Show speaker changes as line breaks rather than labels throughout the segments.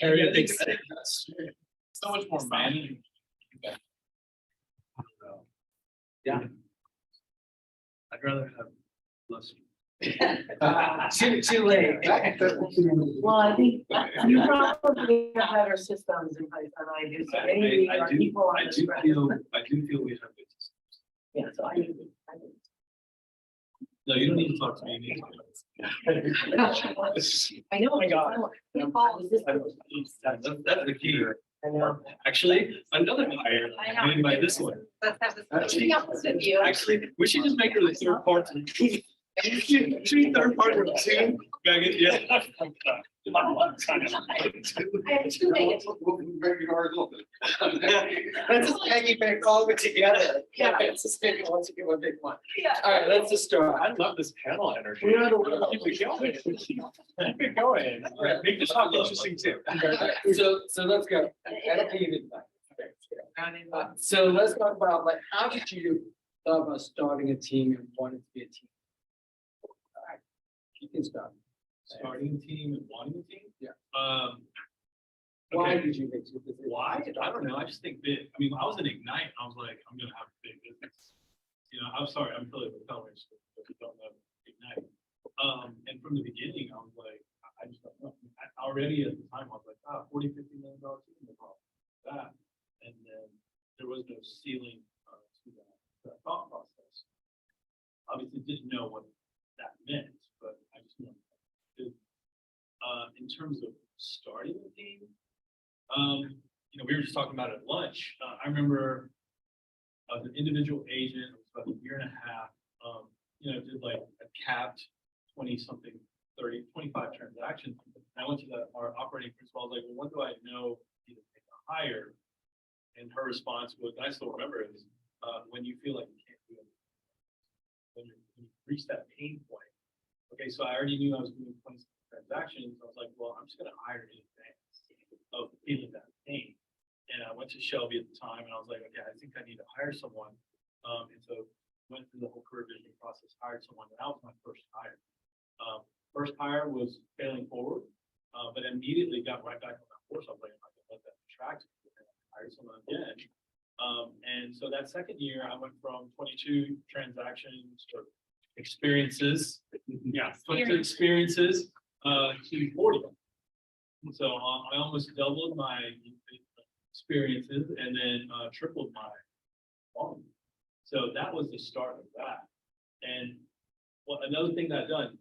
Area thinks so much more management.
Yeah.
I'd rather have less.
Too late.
Well, I think you probably have better systems in place than I do, so maybe
I
our
do,
people on
I
this.
do feel we have good systems.
Yeah, so I do.
No, you don't need to talk to me. You need to-
I know.
Oh my God.
That's the key.
I know.
Actually, another hire,
I know.
made by this one.
Let's have this. Be honest with you.
Actually, we should just make her the third party. She third party of two, Megan, yeah.
I have two Megans.
Let's just Peggy back all of it together.
Yeah.
It's just maybe once you get one big one.
Yeah.
All right, let's just start.
I love this panel energy.
We are the
Keep it going. Keep it going. Make this talk interesting too.
So let's go. I don't think you did that. So let's talk about like, how did you thought about starting a team and wanting to be a team? All right, you can start.
Starting a team and wanting a team?
Yeah.
Okay.
Why did you make this decision?
Why? I don't know. I just think big. I mean, I was in Ignite. I was like, I'm gonna have a big business. You know, I'm sorry, I'm affiliated with Television, but you don't know Ignite. And from the beginning, I was like, I just don't know. Already at the time, I was like, $40, $50 million team, no problem. That, and then there was no ceiling to that thought process. Obviously, didn't know what that meant, but I just know. In terms of starting a team, you know, we were just talking about it at lunch. I remember I was an individual agent. It was about a year and a half. You know, did like a capped 20-something, 30, 25 transactions. And I went to our operating principal. I was like, well, when do I know to make a hire? And her response was, and I still remember it, was when you feel like you can't do it. When you reach that pain point. Okay, so I already knew I was doing 20 transactions. I was like, well, I'm just going to hire in advance of feeling that pain. And I went to Shelby at the time and I was like, okay, I think I need to hire someone. And so went through the whole career vision process, hired someone. And that was my first hire. First hire was failing forward, but immediately got right back on that horse. I was like, I'm not going to let that detract me. And I hired someone again. And so that second year, I went from 22 transactions or experiences, yeah, 22 experiences to 40. So I almost doubled my experiences and then tripled my volume. So that was the start of that. And another thing that I've done,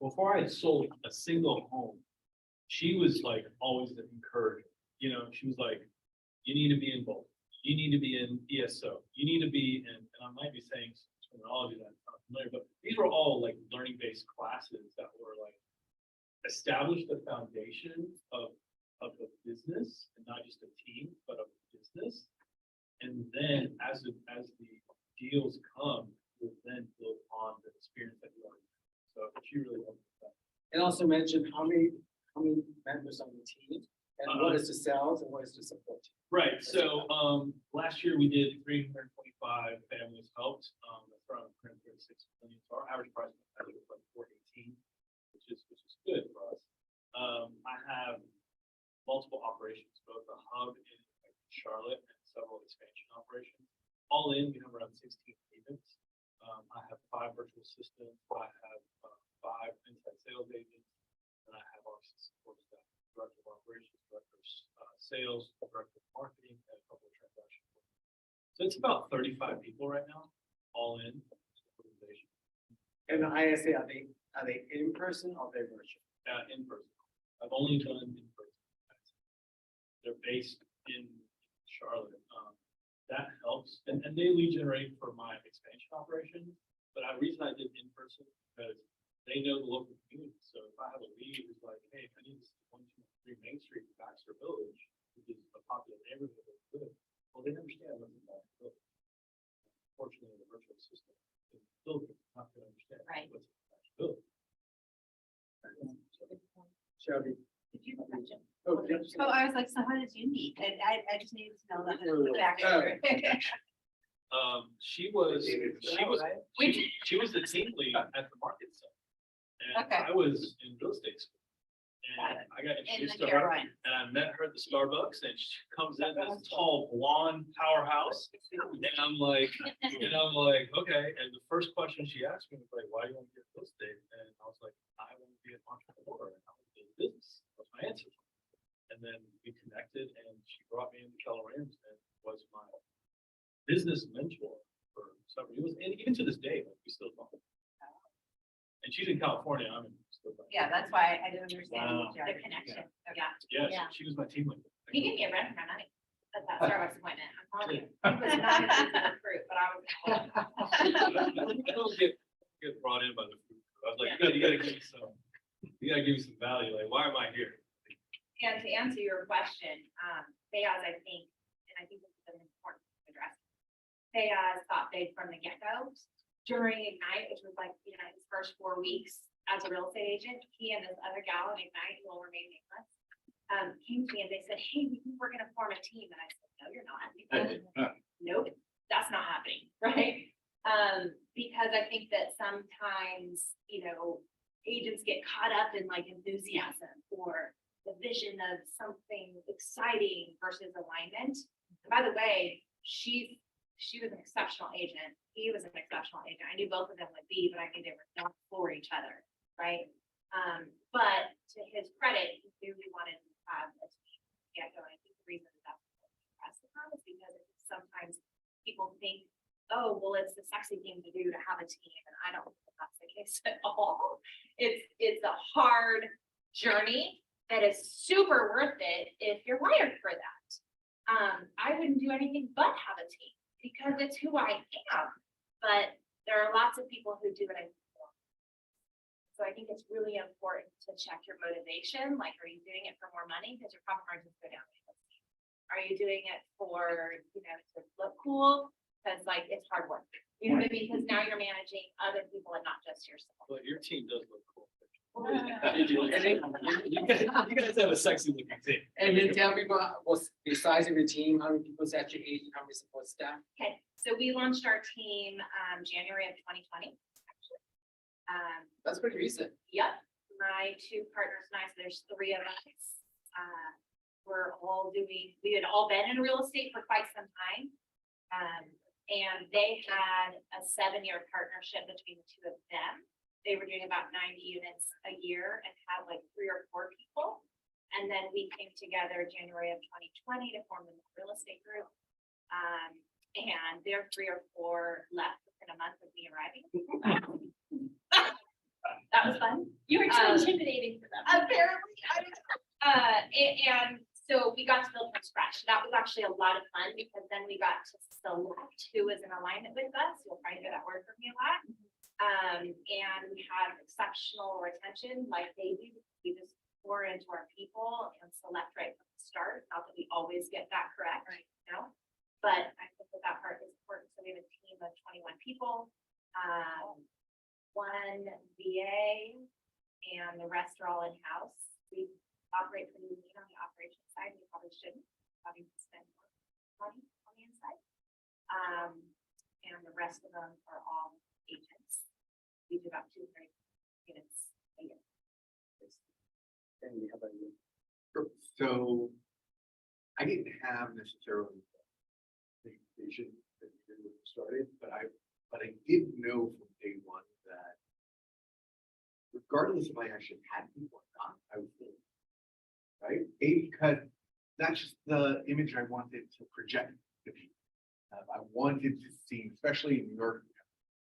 before I had sold a single home, she was like always encouraging. You know, she was like, you need to be in both. You need to be in ESO. You need to be in, and I might be saying terminology that I'm not familiar, but these were all like learning-based classes that were like established the foundation of the business, and not just a team, but of the business. And then as the deals come, we'll then build on the experience that you already have. So she really helped with that.
And also mention how many members on the team and what is the sales and what is the support team.
Right. So last year we did 325 families helped. That's around 136 million. So our average price was like 418, which is good for us. I have multiple operations, both a hub in Charlotte and several expansion operations. All in, we have around 16 agents. I have 5 virtual assistants. I have 5 inside sales agents, and I have our support staff, director of operations, director of sales, director of marketing, and a couple of transaction. So it's about 35 people right now, all in organization.
And the ISA, are they in person or they virtual?
In person. I've only done in person. They're based in Charlotte. That helps, and they lead generate for my expansion operation. But the reason I did in person because they know the local community. So if I have a lead who's like, hey, I need this 123 Main Street, Baxter Village, which is a popular neighborhood that's good. Well, they understand what's in that village. Fortunately, the virtual assistant is still not going to understand what's in that village.
Shelby.
Did you have a question?
Oh, yeah.
Oh, I was like, so how did you meet? And I just needed to know that.
She was the team lead at the market center. And
Okay.
I was in real estate school. and I got
In
introduced
the
to her,
Carolinas.
and I met her at the Starbucks, and she comes in this tall blonde powerhouse, and I'm like, okay, and the first question she asked me was like, why do you want to get real estate? And I was like, I want to be an entrepreneur, and I want to do business. That's my answer. And then we connected, and she brought me into Keller Williams and was my business mentor for several years, and even to this day, like, we still talk. And she's in California, I'm in.
Yeah, that's why I didn't understand
Wow.
the connection. Yeah.
Yeah,
Yeah.
she was my team leader.
He gave me a run for my money at that Starbucks appointment. I'm telling you. It was not an easy recruit, but I was.
I don't get brought in by the food. I was like, you gotta give me some value, like, why am I here?
And to answer your question, Faiyaz, I think, and I think this is an important to address. Faiyaz thought big from the get-go. During Ignite, which was like, his first 4 weeks as a real estate agent, he and this other gal in Ignite, who will remain nameless, came to me and they said, hey, we think we're gonna form a team. And I said, no, you're not. Nope, that's not happening, right? Because I think that sometimes, agents get caught up in like enthusiasm or the vision of something exciting versus alignment. And by the way, she was an exceptional agent. He was an exceptional agent. I knew both of them would be, but I knew they were not for each other, right? But to his credit, he really wanted to have a team to get going. I think the reason that's impressive is because sometimes people think, oh, well, it's the sexy thing to do to have a team, and I don't think that's the case at all. It's a hard journey that is super worth it if you're wired for that. I wouldn't do anything but have a team because it's who I am. But there are lots of people who do it. So I think it's really important to check your motivation. Like, are you doing it for more money? Because your profit margins go down. Are you doing it for, to look cool? Because like, it's hard work. You know what I mean? Because now you're managing other people and not just yourself.
But your team does look cool.
You guys have a sexy looking team. And then tell me about what's the size of your team, how many people is at your agent, how many support staff?
Okay, so we launched our team January of 2020. Actually.
That's pretty recent.
Yep, my two partners and I, so there's 3 of us. We had all been in real estate for quite some time. And they had a 7-year partnership between the two of them. They were doing about 90 units a year and had like 3 or 4 people. And then we came together January of 2020 to form the real estate group. And their 3 or 4 left within a month of me arriving. That was fun.
You were too intimidating for them.
Apparently, I don't know. And so we got to build from scratch. That was actually a lot of fun because then we got to select who was in alignment with us. You'll probably hear that word from me a lot. And we had exceptional retention like they do. We just pour into our people and select right from the start. Not that we always get that correct, right? But I think that part is important. So we have a team of 21 people, 1 VA, and the rest are all in-house. We operate pretty lean on the operation side. We probably shouldn't. Probably spend more money on the inside. And the rest of them are all agents. We do about 200 units a year.
And how about you?
So I didn't have necessarily the vision that you started, but I did know from day one that regardless if I actually had people or not, I was doing it, right? Because that's just the image I wanted to project to people. I wanted to see, especially in New York,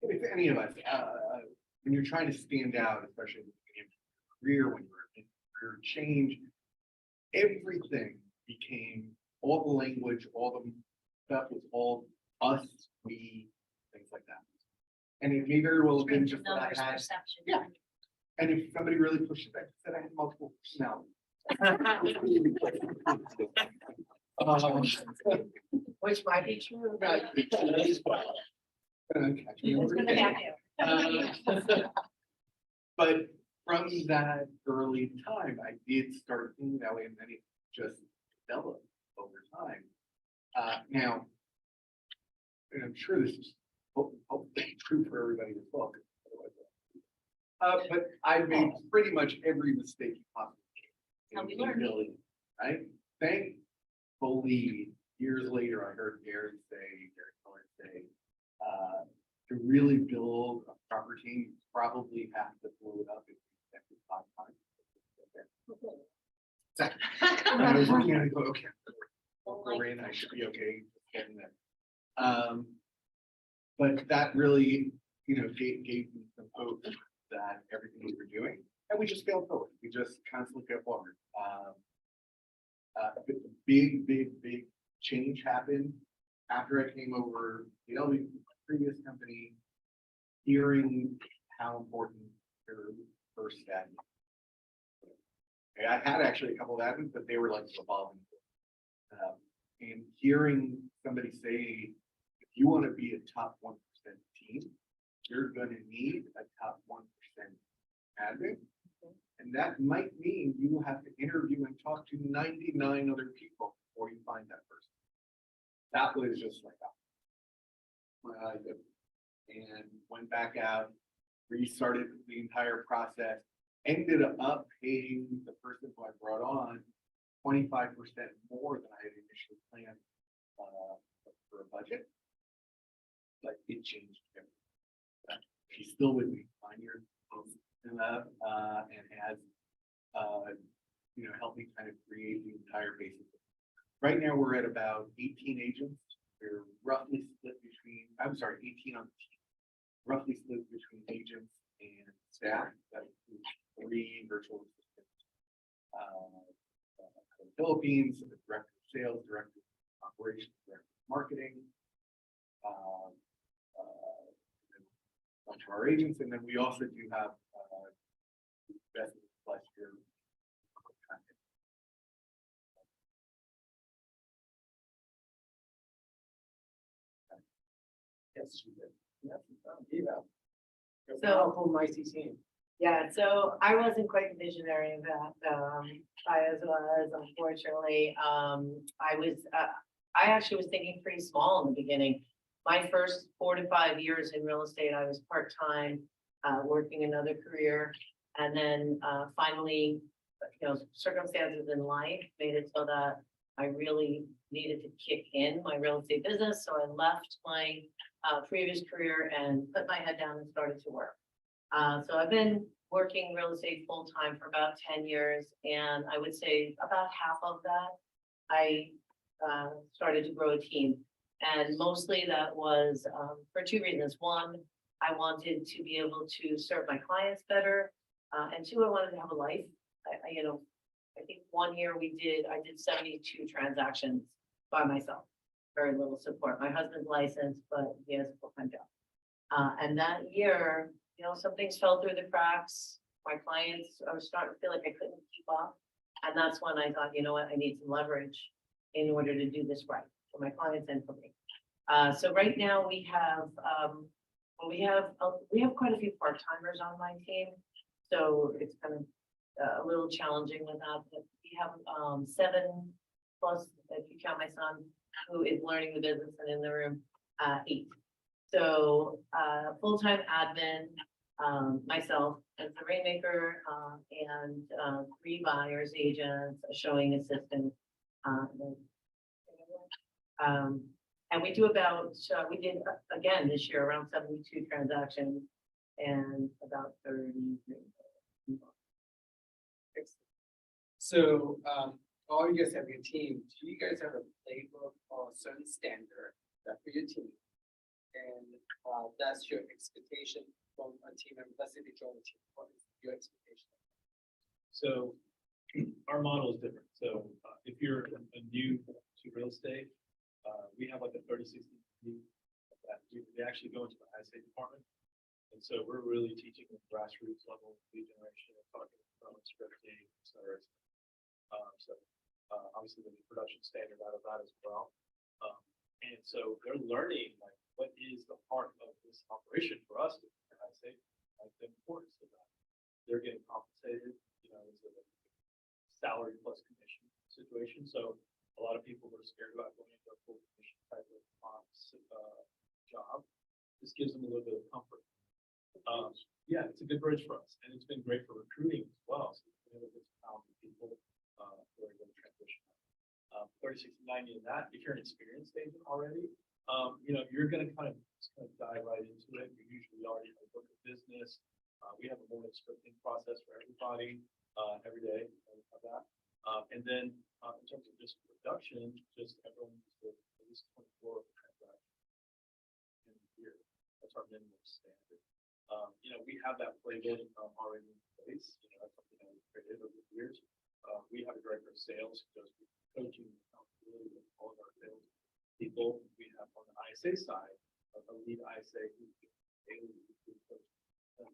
if any of us, when you're trying to stand out, especially in the beginning of your career, when you're in career change, everything became, all the language, all the stuff was all us, we, things like that. And it may very well have been just that I had,
Perception.
yeah. And if somebody really pushes back, said I had multiple personalities.
Which might be true.
Right. Catch me over
It's gonna
here.
happen.
But from that early time, I did start thinking that way, and then it just developed over time. Now, and I'm sure this is hopefully true for everybody as well. But I made pretty much every mistake possible.
How we
in
learn.
building, right? Thankfully, years later, I heard Gary Miller say, to really build a proper team, you probably have to blow it up in consecutive 5 times. And I was looking at it, and go, okay, we're in, I should be okay getting there. But that really, gave me some hope that everything we were doing, and we just failed forward. We just constantly failed forward. Big change happened after I came over the previous company, hearing how important their first admin. I had actually a couple of admins, but they were like evolving. And hearing somebody say, if you want to be a top 1% team, you're going to need a top 1% admin. And that might mean you have to interview and talk to 99 other people before you find that person. That was just like, and went back out, restarted the entire process, ended up paying the person who I brought on 25% more than I had initially planned for a budget. But it changed everything. She's still with me 9 years and has helped me kind of create the entire basis. Right now we're at about 18 agents. We're roughly split between, 18 on the team, roughly split between agents and staff. That includes 3 virtual assistants. From the Philippines, the director of sales, director of operations, director of marketing. A bunch of our agents, and then we also do have best last year.
Yes, she did. Yes, Eva. You're a
So-
powerful, mighty team.
Yeah, so I wasn't quite the visionary of that, Faiyaz was, unfortunately, I actually was thinking pretty small in the beginning. My first 4 to 5 years in real estate, I was part-time, working another career. And then, finally, circumstances in life made it so that I really needed to kick in my real estate business. So I left my, previous career and put my head down and started to work. So I've been working real estate full-time for about 10 years, and I would say about half of that, I started to grow a team. And mostly that was for 2 reasons. One, I wanted to be able to serve my clients better. And 2, I wanted to have a life. I think 1 year I did 72 transactions by myself. Very little support. My husband's licensed, but he has a full-time job. And that year, some things fell through the cracks. My clients, I was starting to feel like I couldn't keep up. And that's when I thought, you know what, I need some leverage in order to do this right for my clients and for me. So right now we have quite a few part-timers on my team. So it's kind of a little challenging with that, but we have 7 plus, if you count my son, who is learning the business and in the room, 8. So full-time admin, myself as the rainmaker, and 3 buyers agents, a showing assistant. And we do we did again this year around 72 transactions and about 30.
So, all you guys have your team, do you guys have a playbook or a certain standard that for your team? And that's your expectation from a team member, let's say they join the team, what is your expectation?
So our model is different. So if you're a new to real estate, we have like a 30-60 that we actually go into the high estate department. And so we're really teaching the grassroots level lead generation, talking about scripting, et cetera. Obviously the production standard out of that as well. And so they're learning like what is the heart of this operation for us, I say, like the importance of that. They're getting compensated, it's a salary plus commission situation. So a lot of people are scared about going into a full commission type of job. This gives them a little bit of comfort. Yeah, it's a good bridge for us, and it's been great for recruiting as well. So we have a good amount of people we're going to transition. 36 to 90 in that, if you're an experienced agent already, you know, you're going to kind of dive right into it. You usually already have a book of business. We have a morning scripting process for everybody, every day. We have that. And then in terms of just production, just everyone needs to at least 24 transactions in a year. That's our minimum standard. You know, we have that playbook already in place. You know, that's something that we've created over the years. We have a director of sales who does coaching and accountability with all of our sales people. We have on the ISA side, a lead ISA who's doing daily coaching. So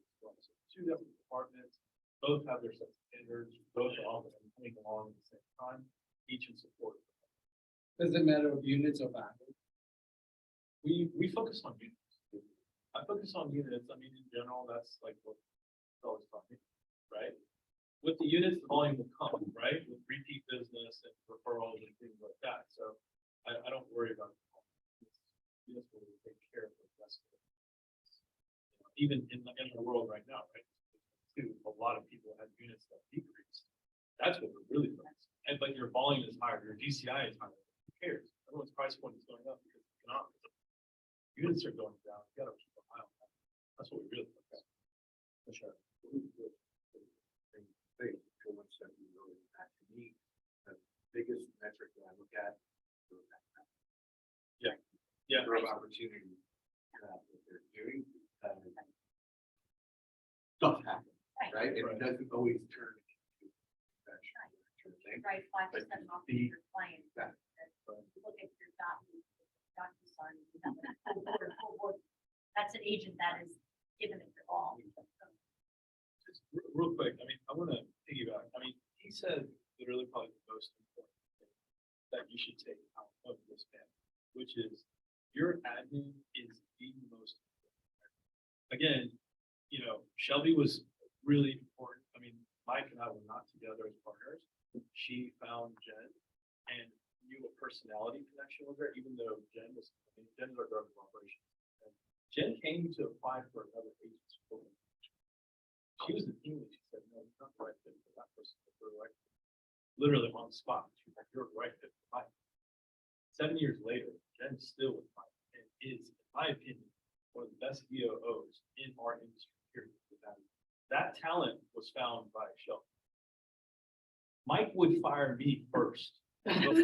2 different departments, both have their set of standards, both are all coming along at the same time, each in support.
Does it matter if units or value?
We focus on units. I focus on units. I mean, in general, that's like what it's always talking, right? With the units, the volume will come, right? With repeat business and referrals and things like that. So I don't worry about it. Units will take care of the rest of it. Even in the world right now, right? Too, a lot of people have units that decrease. That's what we're really focused on. But your volume is higher, your DCI is higher. Who cares? Everyone's price point is going up because economics. Units are going down. You gotta keep an eye on that. That's what we really look at. For sure.
To me, the biggest metric that I look at.
Yeah.
Number of opportunities that they're doing. Stuff happens, right? And it doesn't always turn into that thing.
Right, 5% off
the-
your claim.
that-
Look at your DocuSign. That's an agent that is given it their all.
Just real quick, I mean, I want to piggyback. I mean, he said literally probably the most important thing that you should take out of this panel, which is your admin is the most important. Again, you know, Shelby was really important. I mean, Mike and I were not together as partners. She found Jen and knew a personality connection with her, even though Jen was, I mean, Jen's our director of operations. And Jen came to apply for another agency. She was the team lead. She said, no, you're not the right fit for that person. You're the right fit. Literally on the spot. She was like, you're the right fit for Mike. 7 years later, Jen's still with Mike and is, in my opinion, one of the best VOOs in our industry. Period. That talent was found by Shelby. Mike would fire me first before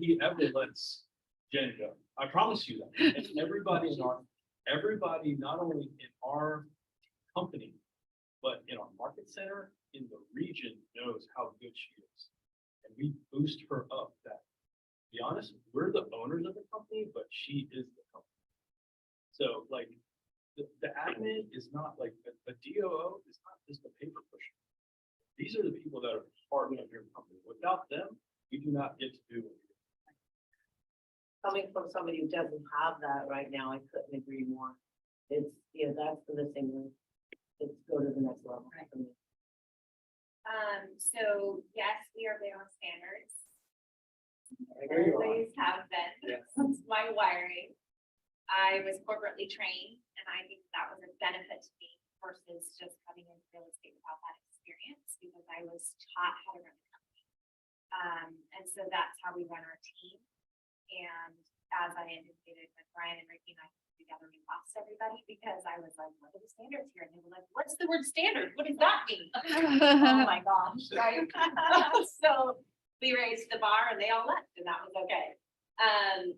he ever lets Jen go. I promise you that. And everybody not only in our company, but in our market center, in the region knows how good she is. And we boost her up that, to be honest, we're the owners of the company, but she is the company. So like the admin is not like a DOO is not just a paper pusher. These are the people that are part of your company. Without them, you do not get to do what you do.
Coming from somebody who doesn't have that right now, I couldn't agree more. It's, yeah, that's the missing link. It's go to the next level.
Right.
for me.
So yes, we are big on standards.
I agree.
Always have been
Yes.
since my wiring. I was corporately trained and I think that was a benefit to me versus just coming into real estate without that experience because I was taught how to run a company. And so that's how we run our team. And as I indicated with Brian and Ricky and I together, we lost everybody because I was like, what are the standards here? And they were like, what's the word standard? What does that mean? Oh my gosh, right? So we raised the bar and they all left and that was okay.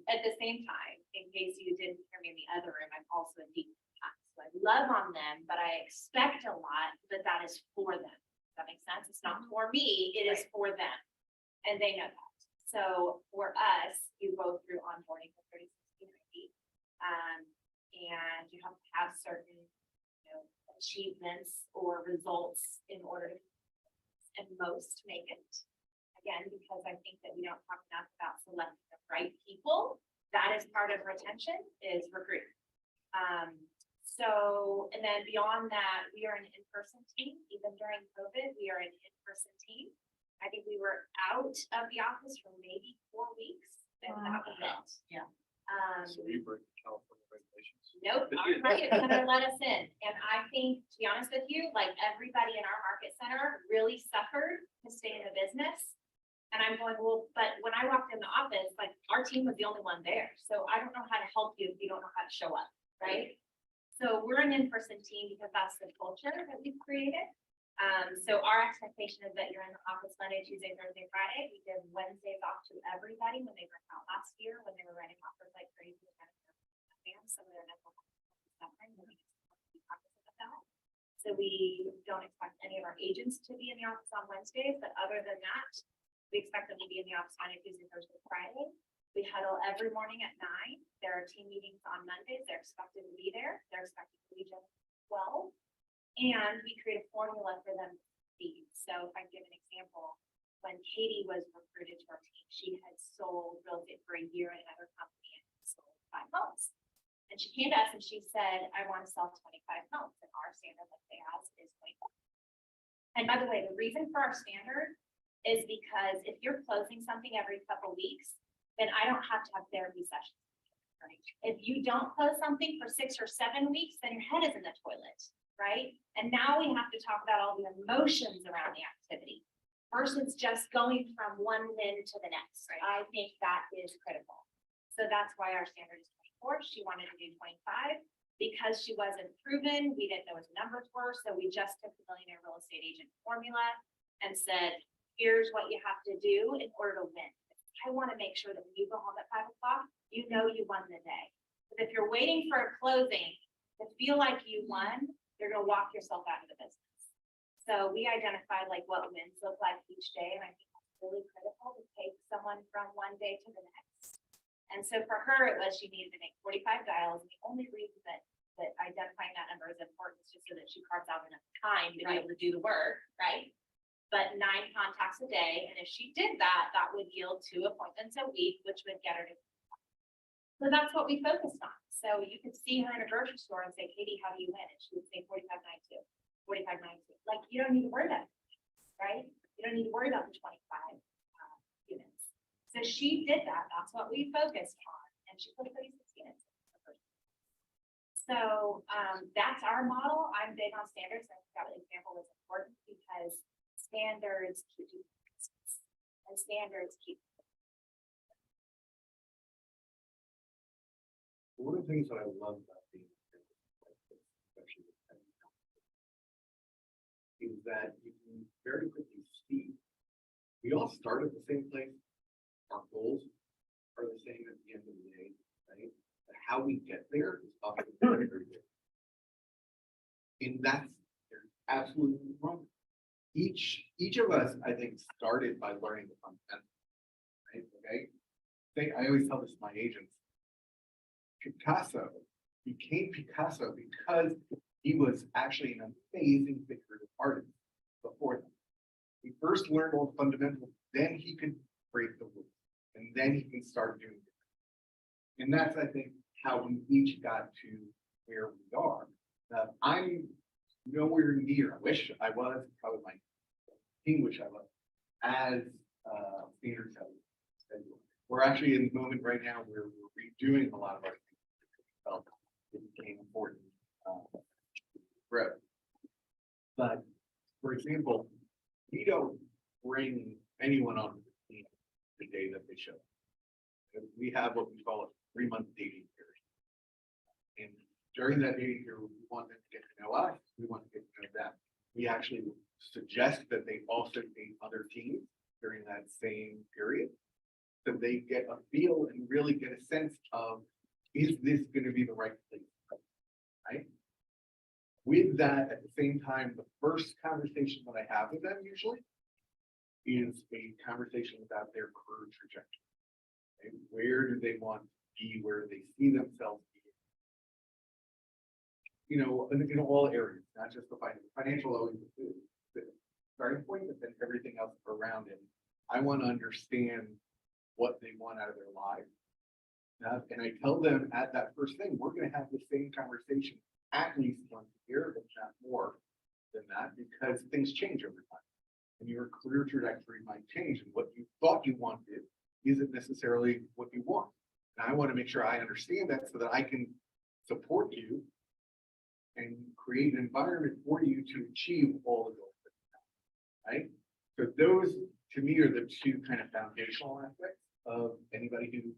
At the same time, in case you didn't hear me in the other room, I'm also a deep impact. So I love on them, but I expect a lot that is for them. Does that make sense? It's not for me, it is for them. And they know that. So for us, you go through onboarding for 30, 60, 90. And you have to have certain, achievements or results in order to, and most make it. Again, because I think that we don't talk enough about selecting the right people. That is part of retention is recruit. So, and then beyond that, we are an in-person team. Even during COVID, we are an in-person team. I think we were out of the office for maybe 4 weeks, and that was it.
Yeah.
So we break California regulations.
Nope, our market center let us in, and I think, to be honest with you, like everybody in our market center really suffered to stay in the business. And I'm going, well, but when I walked in the office, like our team was the only one there, so I don't know how to help you if you don't know how to show up, right? So we're an in-person team because that's the culture that we've created. So our expectation is that you're in the office Monday, Tuesday, Thursday, Friday. We give Wednesdays off to everybody when they were out last year, when they were writing offers like crazy. Some of their mental health suffering. So we don't expect any of our agents to be in the office on Wednesdays, but other than that, we expect them to be in the office Monday, Tuesday, Thursday, Friday. We huddle every morning at 9. There are team meetings on Mondays. They're expected to be there. They're expected to be just 12. And we create a formula for them to see. So if I give an example, when Katie was recruited to our team, she had sold real estate for a year at another company and sold 5 homes. And she came to us and she said, I want to sell 25 homes, and our standard that they ask is 25. And by the way, the reason for our standard is because if you're closing something every couple weeks, then I don't have to have therapy sessions. Right? If you don't close something for 6 or 7 weeks, then your head is in the toilet, right? And now we have to talk about all the emotions around the activity versus just going from one win to the next. Right. I think that is critical. So that's why our standard is 24. She wanted to do 25 because she wasn't proven. We didn't know what the numbers were. So we just took the millionaire real estate agent formula and said, here's what you have to do in order to win. I want to make sure that when you go home at 5 o'clock, you know you won the day. But if you're waiting for a closing to feel like you won, you're going to walk yourself out of the business. So we identified like what wins look like each day. And I think that's really critical to take someone from one day to the next. And so for her, it was she needed to make 45 dials. And the only reason that identifying that number is important is just so that she carves out enough time to be able to do the work, right? But 9 contacts a day. And if she did that, that would yield 2 appointments a week, which would get her to. So that's what we focused on. So you could see her in a grocery store and say, Katie, how do you win? And she would say 45.92, 45.92. Like, you don't need to worry about it, right? You don't need to worry about the 25 units. So she did that. That's what we focused on. And she put 36 units. So that's our model. I'm big on standards. I think that example was important because standards keep you and standards keep.
One of the things that I love about being especially is that you can very quickly see we all start at the same place. Our goals are the same at the end of the day, right? But how we get there is often very, very different. And that's absolutely wrong. Each of us, I think, started by learning the fundamentals, right? Okay. I always tell this to my agents. Picasso became Picasso because he was actually an amazing figurative artist before that. He first learned all the fundamentals, then he could break the rules, and then he can start doing it. And that's, I think, how we each got to where we are. I'm nowhere near, I wish I was, probably my team wish I was, as standard sellers. We're actually in the moment right now where we're redoing a lot of our things. It became important growth. But for example, we don't bring anyone on the team the day that they show up. We have what we call a 3-month dating period. And during that dating period, we want them to get to know us, we want to get to know them. We actually suggest that they also date other teams during that same period. So they get a feel and really get a sense of, is this going to be the right place, right? With that, at the same time, the first conversation that I have with them usually is a conversation about their career trajectory. Okay? Where do they want to be? Where do they see themselves being? You know, in all areas, not just the financial always is the starting point, but then everything else around it. I want to understand what they want out of their lives. And I tell them at that first thing, we're going to have the same conversation at least once a year, if not more than that, because things change over time. And your career trajectory might change, and what you thought you wanted isn't necessarily what you want. And I want to make sure I understand that so that I can support you and create an environment for you to achieve all the goals that you have, right? So those, to me, are the two kind of foundational aspects of anybody who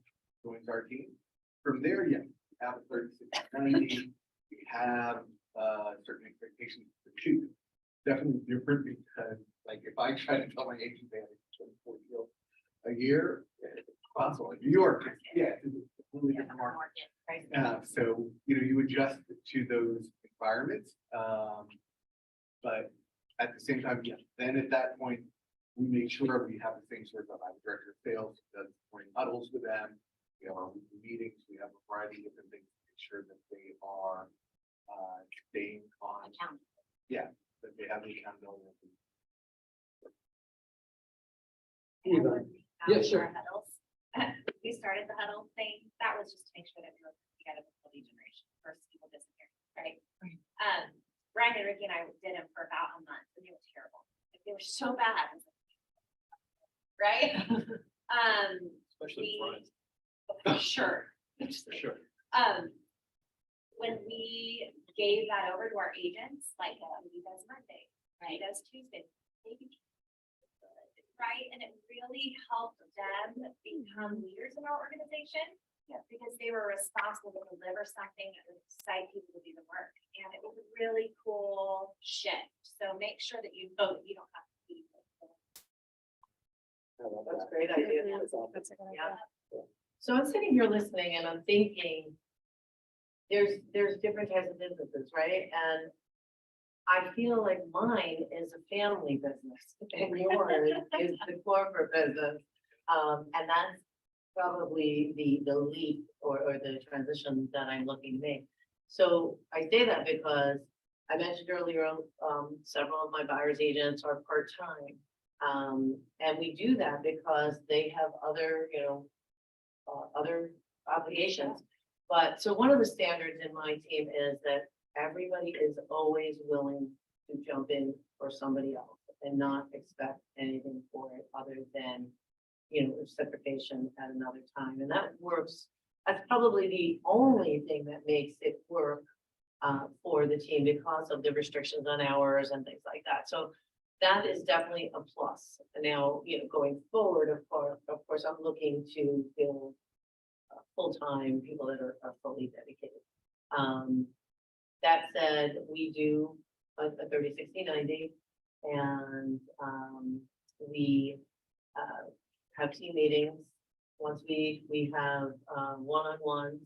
joins our team. From there, yeah, we have a 3690, we have certain expectations for two. Definitely different because, like, if I try to tell my agent they have 24 deals a year, it's possible. In New York, yeah, it's a completely different market. So, you know, you adjust to those environments. But at the same time, yeah, then at that point, we make sure we have the same sort of, I have a director of sales, who does morning huddles with them. We have our weekly meetings, we have a variety of different things to make sure that they are staying on, yeah, that they have the accountability.
Eva, yeah, sure.
Huddles. We started the huddle thing. That was just to make sure that we were together with the lead generation versus people disappearing, right? Brian and Ricky and I did them for about a month and they were terrible. Like, they were so bad. Right?
Especially Brian,
For sure.
for sure.
When we gave that over to our agents, like, he does Monday, he does Tuesday, maybe. Right, and it really helped them become leaders in our organization. Yeah. Because they were responsible to deliver something that would excite people to do the work. And it was a really cool shift. So make sure that you know that you don't have to be.
That's a great idea.
That's a good
Yeah.
idea.
So I'm sitting here listening and I'm thinking, there's different types of businesses, right? And I feel like mine is a family business and yours is the corporate business. And that's probably the leap or the transition that I'm looking to make. So I say that because I mentioned earlier, several of my buyer's agents are part-time. And we do that because they have other, other obligations. But so one of the standards in my team is that everybody is always willing to jump in for somebody else and not expect anything for it other than, reciprocation at another time. And that works. That's probably the only thing that makes it work for the team because of the restrictions on hours and things like that. So that is definitely a plus. And now, going forward, of course, I'm looking to build full-time people that are fully dedicated. That said, we do a 30-60-90 and we have team meetings once a week. We have one-on-ones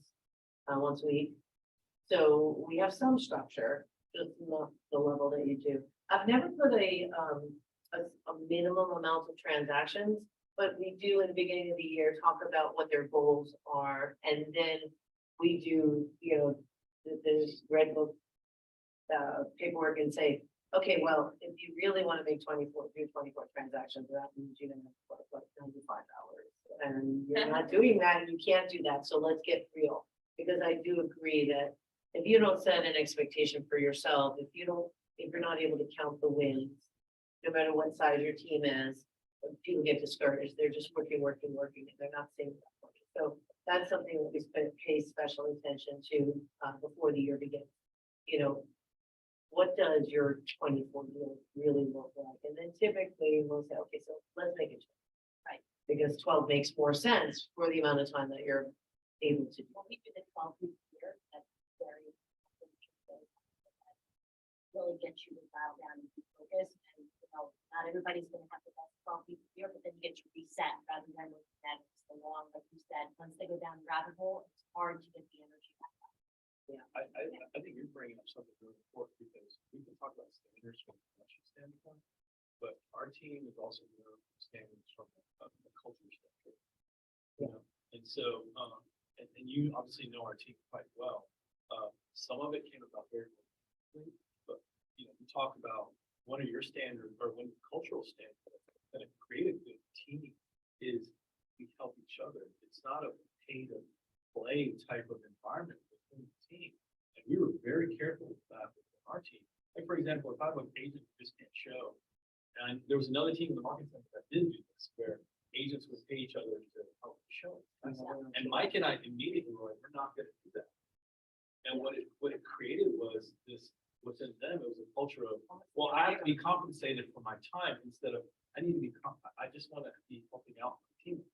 once a week. So we have some structure, just not the level that you do. I've never put a minimum amount of transactions, but we do in the beginning of the year talk about what their goals are, and then we do, the red book paperwork and say, okay, well, if you really want to make 24 transactions, that means you're gonna have to put 95 hours, and you're not doing that, and you can't do that. So let's get real, because I do agree that if you don't set an expectation for yourself, if you're not able to count the wins, no matter what size your team is, people get discouraged. They're just working, and they're not seeing that much. So that's something that we pay special attention to before the year begins. What does your 24 deal really look like? And then typically we'll say, okay, so let's make it 12, right? Because 12 makes more sense for the amount of time that you're able to.
When we do the 12-week year, that's very really get you to dial down and be focused. And not everybody's going to have the best 12-week year, but then you get to reset rather than looking at it so long, like you said. Once they go down the rabbit hole, it's hard to get the energy back up.
Yeah.
I think you're bringing up something really important because we can talk about standards from a production standpoint, but our team is also standards from a culture standpoint. And so, and you obviously know our team quite well. Some of it came about very quickly, but we talk about one of your standards or one cultural standpoint that create a good team is we help each other. It's not a pay to play type of environment within the team. And we were very careful with that within our team. Like, for example, if I have an agent who just can't show, and there was another team in the market center that did do this, where agents would pay each other to help show. And Mike and I immediately were like, we're not going to do that. And what it created was this, within them, it was a culture of, well, I have to be compensated for my time instead of, I need to be, I just want to be helping out my team.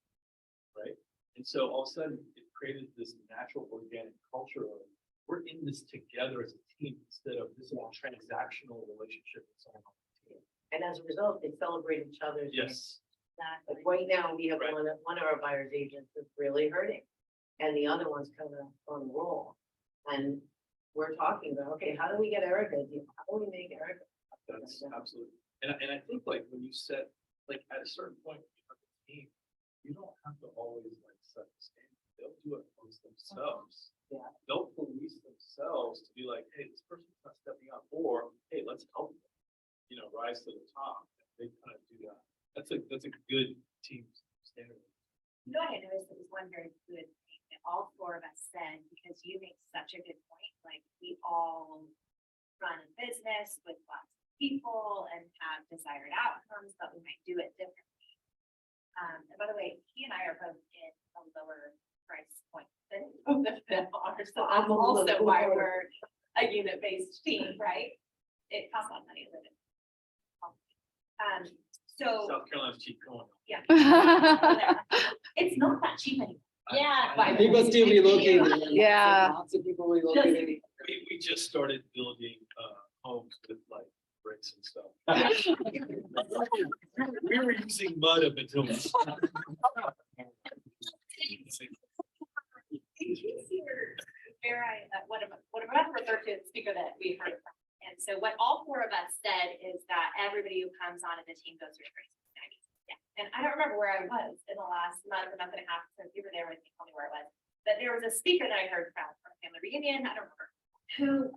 Right? And so all of a sudden, it created this natural organic culture of, we're in this together as a team instead of this is a transactional relationship with someone on the team.
And as a result, they celebrate each other's.
Yes.
Like right now, we have
Right.
one of our buyer's agents is really hurting. And the other one's kind of on the roll. And we're talking about, okay, how do we get Erica? How do we make Erica?
That's absolutely. And I think like when you set, like at a certain point, when you have a team, you don't have to always like set the standard. They'll do it amongst themselves.
Yeah.
They'll police themselves to be like, hey, this person's not stepping up, or hey, let's help them, rise to the top. They kind of do that. That's a good team standard.
I had noticed it was one very good thing that all four of us said, because you make such a good point, like we all run a business with lots of people and have desired outcomes, but we might do it differently. And by the way, he and I are both in a lower price point than both of them are, so that's also why we're a unit-based team, right? It costs a lot of money to live in. So,
South Carolina's cheap going.
yeah. It's not that cheap anymore.
Yeah.
By the
People
way.
still relocating.
Yeah.
Lots of people relocating.
We just started building homes with like bricks and stuff. We were using mud up until.
In case you were, what I'm about to refer to is the speaker that we heard from. And so what all four of us said is that everybody who comes on in the team goes through training. Yeah. And I don't remember where I was in the last month and a half since you were there with me, tell me where it was. But there was a speaker that I heard from a family reunion, I don't remember, who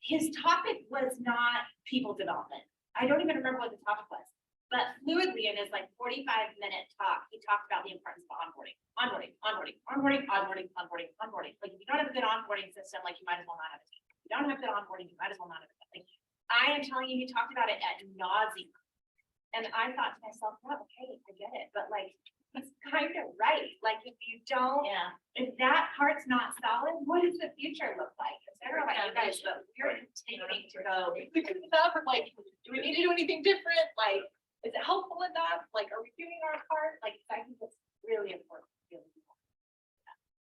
his topic was not people development. I don't even remember what the topic was. But fluidly in his like 45-minute talk, he talked about the importance of onboarding. Like if you don't have a good onboarding system, like you might as well not have a team. If you don't have good onboarding, you might as well not have a team. Like, I am telling you, he talked about it at nauseam. And I thought to myself, well, okay, I get it, but like, he's kind of right. Like if you don't,
Yeah.
if that part's not solid, what does the future look like? I don't know about you guys, but we're continuing to go, like, do we need to do anything different? Like, is it helpful enough? Like, are we doing our part? Like, I think it's really important.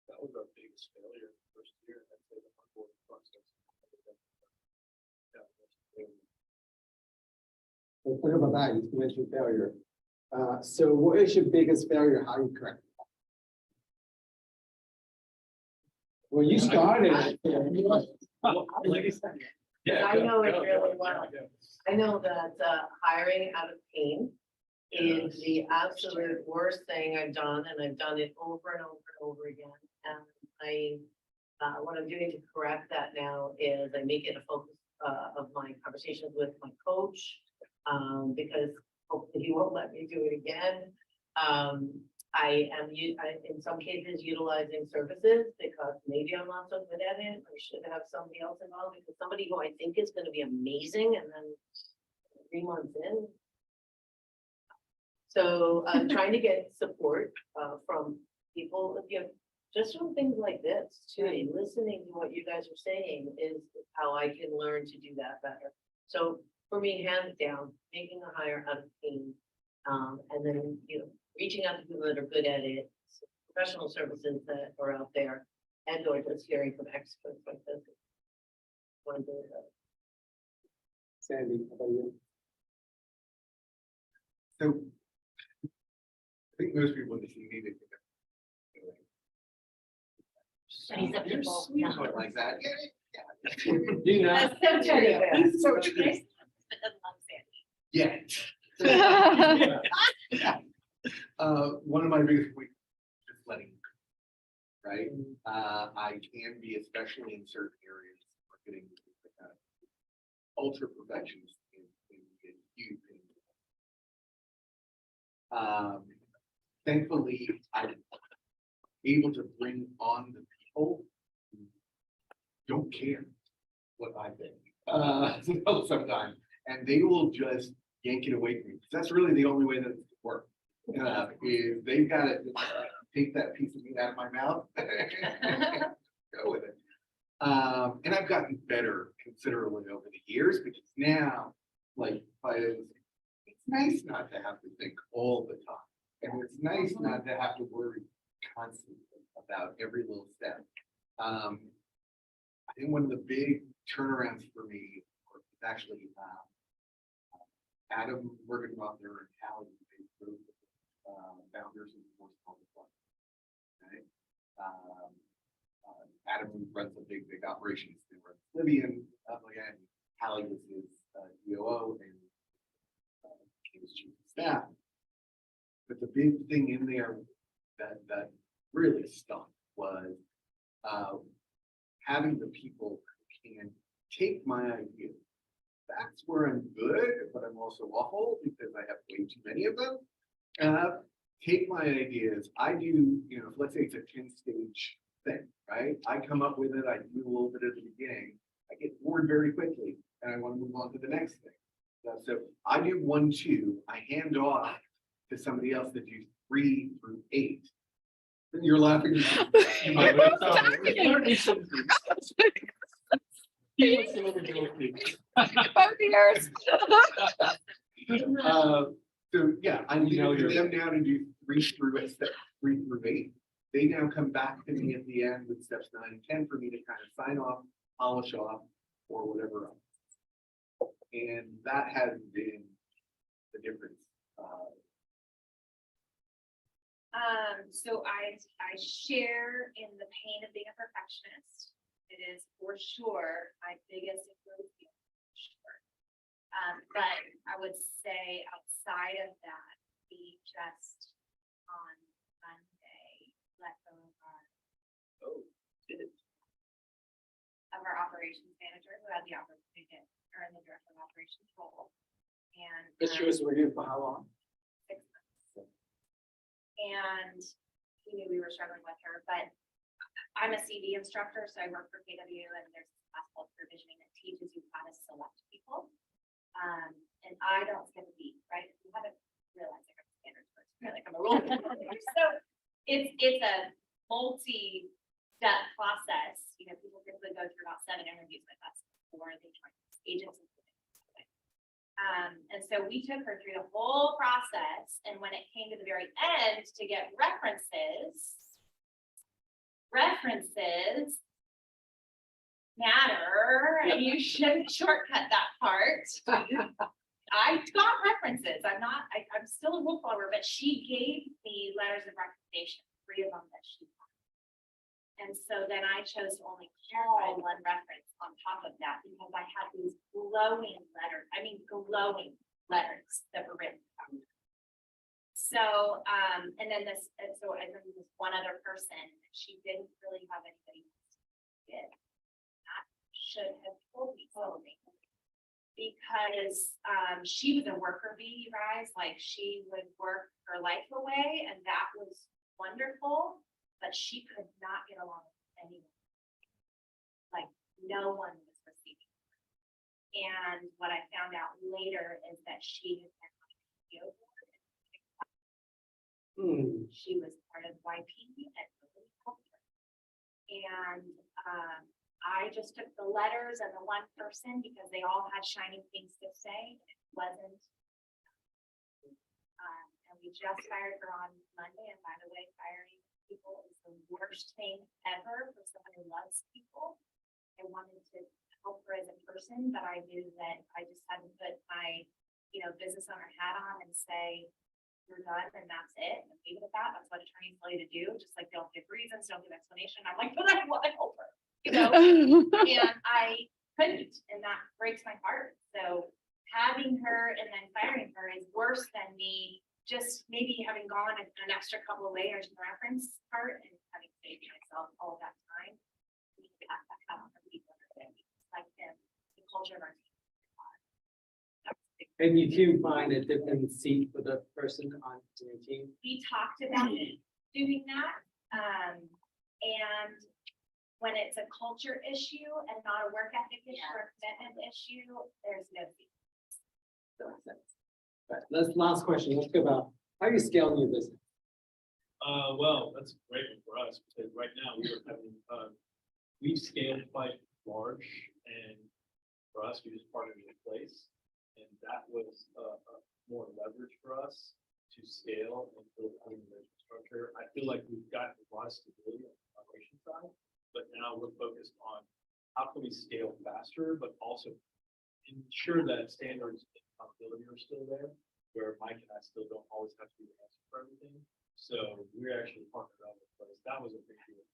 That was our biggest failure the first year. I'd say the onboarding process.
Let's talk about that. You mentioned failure. So what is your biggest failure? How you correct it? Well, you started.
Yeah.
I know it
go,
really
go,
well.
yeah.
I know that hiring out of pain is the absolute worst thing I've done, and I've done it over and over and over again. And what I'm doing to correct that now is I make it a focus of my conversations with my coach, because hopefully he won't let me do it again. I am, in some cases, utilizing services because maybe I'm not so good at it. I should have somebody else involved, because somebody who I think is going to be amazing, and then 3 months in. So I'm trying to get support from people, just from things like this too. Listening to what you guys are saying is how I can learn to do that better. So for me, hands down, making a hire out of pain, and then reaching out to people that are good at it, professional services that are out there, and or just hearing from experts like this. One thing that
Sandy, how about you?
So I think most people just need it.
Studies of
You're
people,
sweet,
yeah.
something like that.
You know,
That's so true.
That's so true.
But doesn't understand.
Yeah. One of my biggest weaknesses is letting go, right? I can be, especially in certain areas, marketing, ultra perfectionist in huge. Thankfully, I'm able to bring on the people who don't care what I think, sometimes, and they will just yank it away from me. That's really the only way that it works. Is they've got to take that piece of meat out of my mouth, go with it. And I've gotten better considerably over the years because now, like, it's nice not to have to think all the time. And it's nice not to have to worry constantly about every little step. I think one of the big turnarounds for me is actually Adam Bergenrother and Callie, founders of the Force Public Fund. Okay? Adam runs a big operation. He runs Libyan, again, Callie was his COO and he was chief of staff. But the big thing in there that really stunk was having the people who can take my ideas. That's where I'm good, but I'm also awful because I have way too many of them. Take my ideas. I do, let's say it's a 10-stage thing, right? I come up with it. I do a little bit at the beginning. I get bored very quickly and I want to move on to the next thing. So I do 1, 2, I hand off to somebody else that do 3 through 8. You're laughing. You might So yeah, I leave it to them now to do 3 through 8. They now come back to me at the end with steps 9 and 10 for me to kind of sign off, polish off, or whatever else. And that has been the difference.
So I share in the pain of being a perfectionist. It is for sure my biggest influence, for sure. But I would say outside of that, we just on Monday let go of our operations manager who had the opportunity to earn the director of operations role. And
This was with you for how long?
6 months. And he knew we were struggling with her, but I'm a CV instructor, so I work for KW and there's a class called provisioning that teaches you how to select people. And I don't skip a beat, right? You haven't realized I have standards first, right? Like I'm a role model. So it's a multi-step process. People typically go through about 7 interviews with us before they join us, agents. And so we took her through the whole process. And when it came to the very end to get references matter, and you shouldn't shortcut that part. I got references. I'm still a rule follower, but she gave me letters of recommendation, 3 of them that she got. And so then I chose to only call 1 reference on top of that because I had these glowing letters that were written. So, and then this one other person, she didn't really have anybody else to get. That should have told me something. Because she was a worker bee, you guys, like she would work her life away, and that was wonderful, but she could not get along with anyone. Like no one was receiving her. And what I found out later is that she had been on the PTO board. She was part of YP and nobody helped her. And I just took the letters and the 1 person because they all had shiny things to say. It wasn't. And we just fired her on Monday. And by the way, firing people is the worst thing ever for someone who loves people. I wanted to help her as a person, but I knew that I just had to put my, business owner hat on and say, you're done and that's it. And leave it at that. That's what attorneys tell you to do. Just like don't give reasons, don't give explanation. I'm like, but I want to help her. And I couldn't, and that breaks my heart. So having her and then firing her is worse than me just maybe having gone an extra couple of layers in the reference part and having saved myself all of that time. We have to have other people like him, the culture of our team.
And you do find a different seat for the person on your team?
We talked about doing that. And when it's a culture issue and not a work ethic issue or a commitment issue, there's no fee.
Right, last question. Let's go about how are you scaling your business?
Well, that's great for us because right now we are having we've scaled quite large, and for us, we just partnered in place. And that was more leverage for us to scale and build an infrastructure. I feel like we've gotten a lot of stability on the operation side, but now we're focused on how can we scale faster, but also ensure that standards and accountability are still there, where Mike and I still don't always have to be the answer for everything. So we're actually partnered up with place. That was a big deal.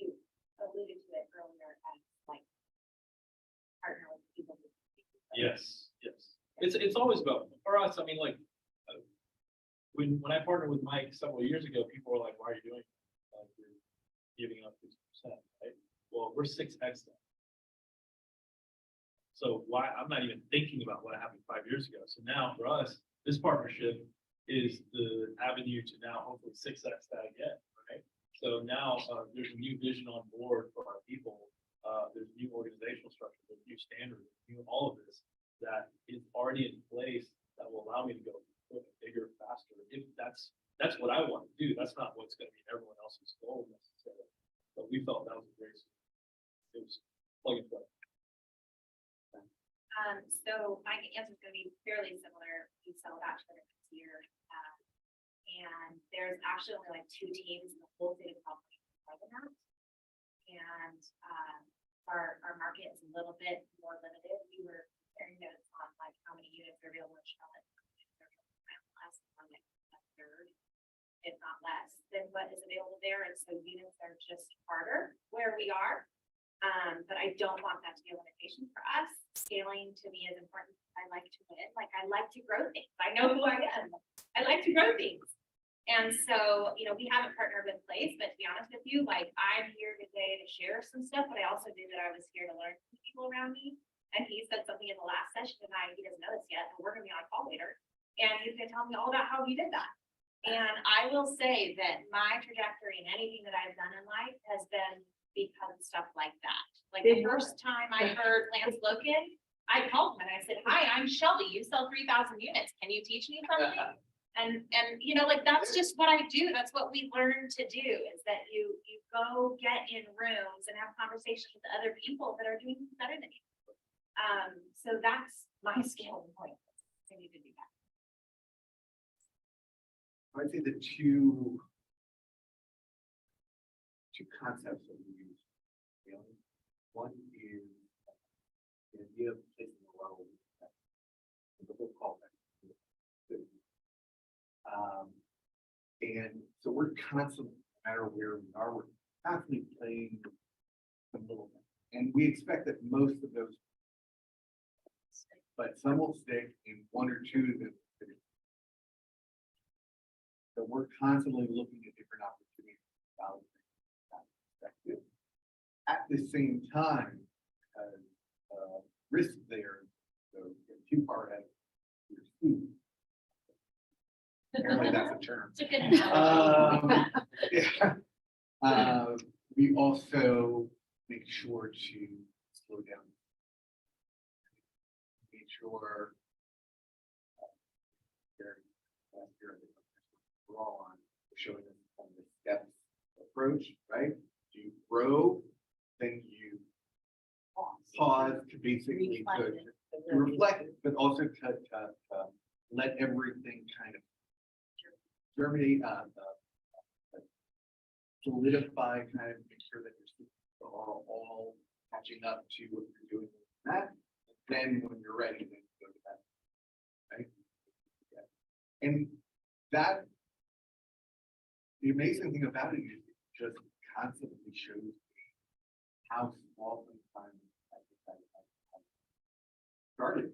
You alluded to it earlier as like partner with people.
Yes, yes. It's always about, for us, I mean, like, when I partnered with Mike several years ago, people were like, why are you doing it? You're giving up 50%, right? Well, we're 6x that. So why, I'm not even thinking about what happened 5 years ago. So now for us, this partnership is the avenue to now hopefully 6x that again, right? So now there's a new vision on board for our people. There's new organizational structure, there's new standards, new all of this that is already in place that will allow me to go bigger, faster. If that's what I want to do. That's not what's going to be everyone else's goal necessarily. But we felt that was a great. It was plug and play.
So my answer is going to be fairly similar. We sell bachelor this year. And there's actually only like 2 teams in the whole state of California. And our market is a little bit more limited. We were comparing notes on like how many units are available in Charlotte. Less than a third, if not less, than what is available there. And so units are just harder where we are. But I don't want that to be a limitation for us. Scaling to me is important. I like to win. Like I like to grow things. I know who I am. I like to grow things. And so, you know, we haven't partnered with place, but to be honest with you, like I'm here today to share some stuff, but I also knew that I was here to learn from people around me. And he said something in the last session tonight. He doesn't know this yet, but we're gonna be on a call later. And he's gonna tell me all about how he did that. And I will say that my trajectory and anything that I've done in life has been because of stuff like that. Like the first time I heard Lance Logan, I called him and I said, hi, I'm Shelby. You sell 3,000 units. Can you teach me something? And you know, like that's just what I do. That's what we learn to do is that you go get in rooms and have conversations with other people that are doing better than you. So that's my skill point. I need to do that.
I'd say the two concepts that we use. One is the idea of placing a role. The whole callback. And so we're constantly, no matter where we are, we're constantly playing the middle. And we expect that most of those, but some will stick in 1 or 2 that. So we're constantly looking at different opportunities. At the same time, risk there, so too far ahead. Apparently that's a term.
It's a good analogy.
Yeah. We also make sure to slow down. Make sure we're all on showing them kind of the steps approach, right? You grow, then you pause to basically to reflect, but also to let everything kind of germinate, solidify, kind of make sure that you're all catching up to what you're doing with that. Then when you're ready, then you go to that. Right? Yeah. And that, the amazing thing about it is it just constantly shows me how small sometimes I started.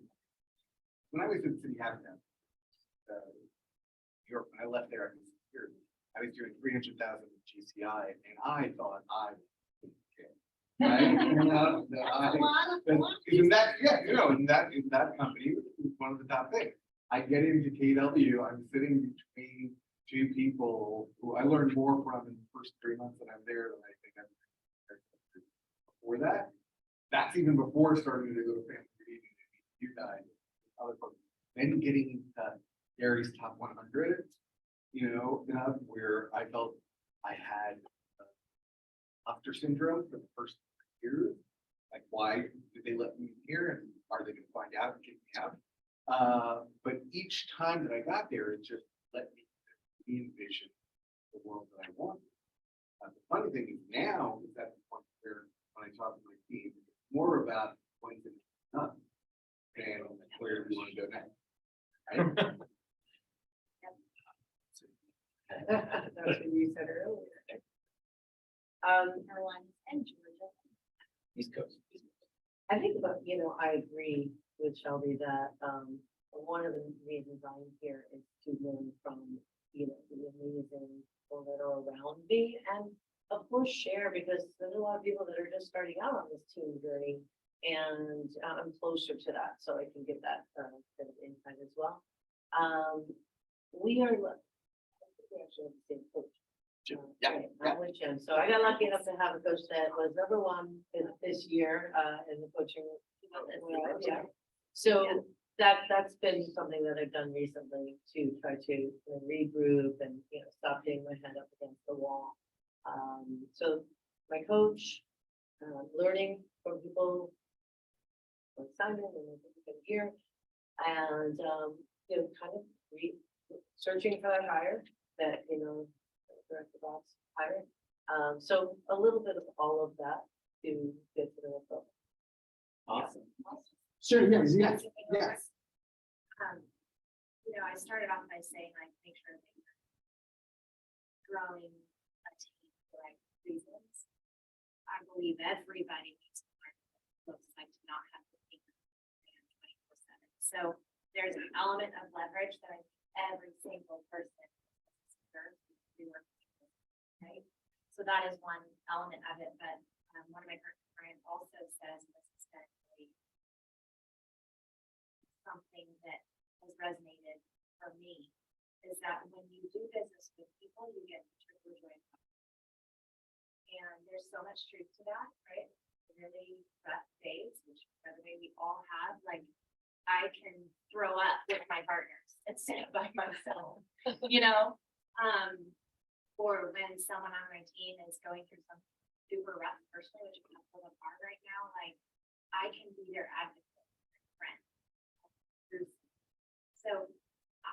When I was in City Habitat, New York, when I left there, I was doing 300,000 GCI, and I thought I was okay. Right? Isn't that, yeah, you know, in that company, it was one of the top things. I get into KW, I'm sitting between 2 people who I learned more from in the first 3 months that I'm there than I think I'm before that. That's even before starting to go to family meetings and meet you guys, other folks. Then getting into Gary's top 100, you know, where I felt I had imposter syndrome for the first year. Like, why did they let me in here and are they gonna find out and kick me out? But each time that I got there, it just let me envision the world that I want. The funny thing is now is at the point where when I talk to my team, it's more about when it's done and where we want to go next. Right?
That's what you said earlier.
Carolina and Georgia.
East Coast.
I think about, I agree with Shelby that, one of the reasons I'm here is to learn from, the amazing people that are around me and of course share because there's a lot of people that are just starting out on this team journey and I'm closer to that, so I can give that, kind of insight as well. We are, I think we actually have the same coach. Right, I'm with Jim. So I got lucky enough to have a coach that was #1 this year, in the coaching. world, yeah. So that's been something that I've done recently to try to regroup and, stop hitting my head up against the wall. So my coach, learning from people like Simon and here, and, kind of searching for that hire that, director boss hire. So a little bit of all of that to get to the result.
Awesome.
Sure,
yes.
I started off by saying I make sure that you're growing a team for the right reasons. I believe everybody needs to learn what it looks like to not have to think 24/7. So there's an element of leverage that I think every single person deserves to do work with, right? So that is one element of it, but one of my friends also says, and this is definitely something that has resonated for me, is that when you do business with people, you get triple joy. And there's so much truth to that, right? Really rough days, which by the way, we all have, like, I can throw up with my partners instead of by myself, or when someone on my team is going through something super rough personally, which is pull apart right now, like I can be their advocate, friend. So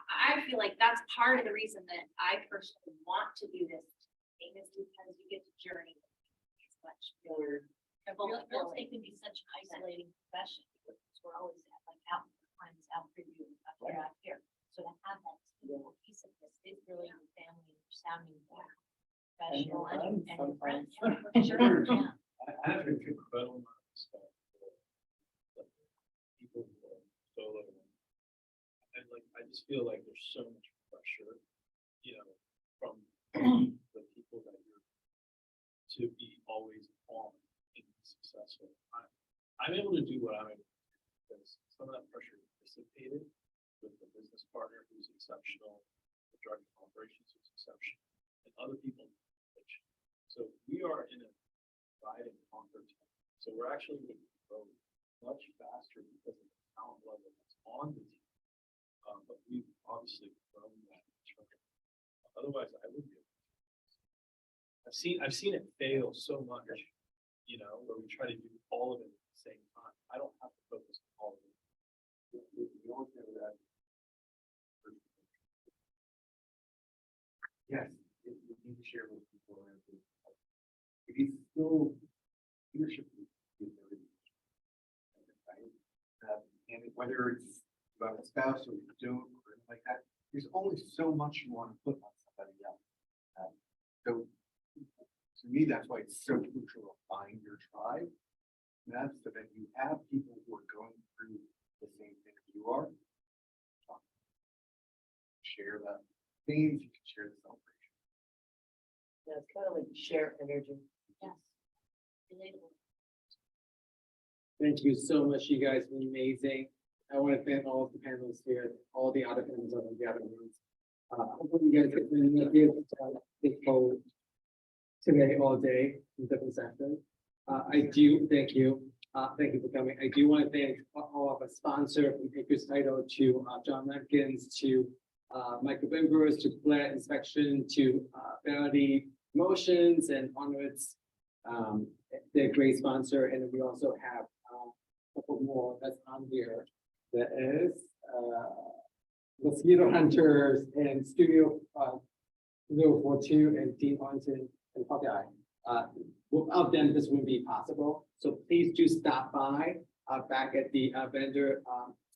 I feel like that's part of the reason that I personally want to do this thing is because you get to journey with me. It's much more.
Real estate can be such an isolating profession because we're always out, clients out for you, up here, out here. So to have that team cohesiveness is really your family, your sounding board, professional and your friends. Sure, yeah.
I have an incredible amount of respect for people who are solo. And I just feel like there's so much pressure, from the people that you're to be always on and be successful. I'm able to do what I'm able to do because some of that pressure is dissipated with the business partner who's exceptional, the director of operations who's exceptional, and other people. So we are in a divide and conquer time. So we're actually going to grow much faster because of the talent level that's on the team. But we've obviously grown that. Otherwise, I wouldn't be able to. I've seen it fail so much, where we try to do all of it at the same time. I don't have to focus on all of it.
The only thing that yes, you need to share with people. If you still leadership is everything, right? And whether it's about a spouse or you don't or anything like that, there's only so much you want to put on somebody else. So to me, that's why it's so crucial to find your tribe. And that's so that you have people who are going through the same thing as you are. Share the themes, you can share the celebration.
Yeah, it's kind of like share energy.
Yes. Relatable.
Thank you so much. You guys have been amazing. I want to thank all of the panelists here, all the other panelists of the other rooms. Hopefully you guys get this whole today all day in different sections. I do thank you. Thank you for coming. I do want to thank all of our sponsors from Acres Title to John Lampkins to Michael Bimbers to Flat Inspection to Vanity Motions and Onwards They're a great sponsor, and we also have a couple more that's on here. That is Mosquito Hunters and Studio 042 and Dean Arlington and Hawkeye. Without them, this wouldn't be possible. So please do stop by back at the vendor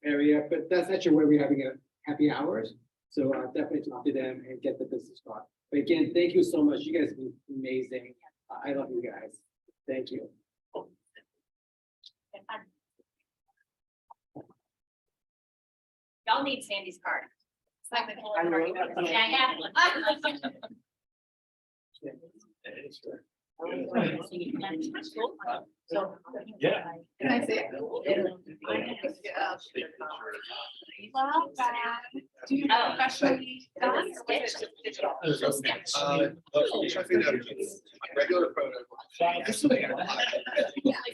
area, but that's actually where we're having a happy hours. So definitely talk to them and get the business started. But again, thank you so much. You guys have been amazing. I love you guys. Thank you.
Y'all need Sandy's card. It's like the whole.
I will.
Yeah, I have one.
So.
Yeah.
Can I see it? Well, do you know professionally done or was it just digital? Just sketch?
Regular photo.
Yeah, like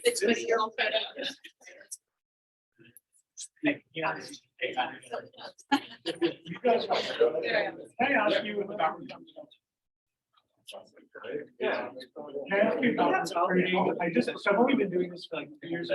the 20-year-old photo.
You guys, can I ask you about? Yeah. Can I ask you about, I just, so I've only been doing this for like 2 years.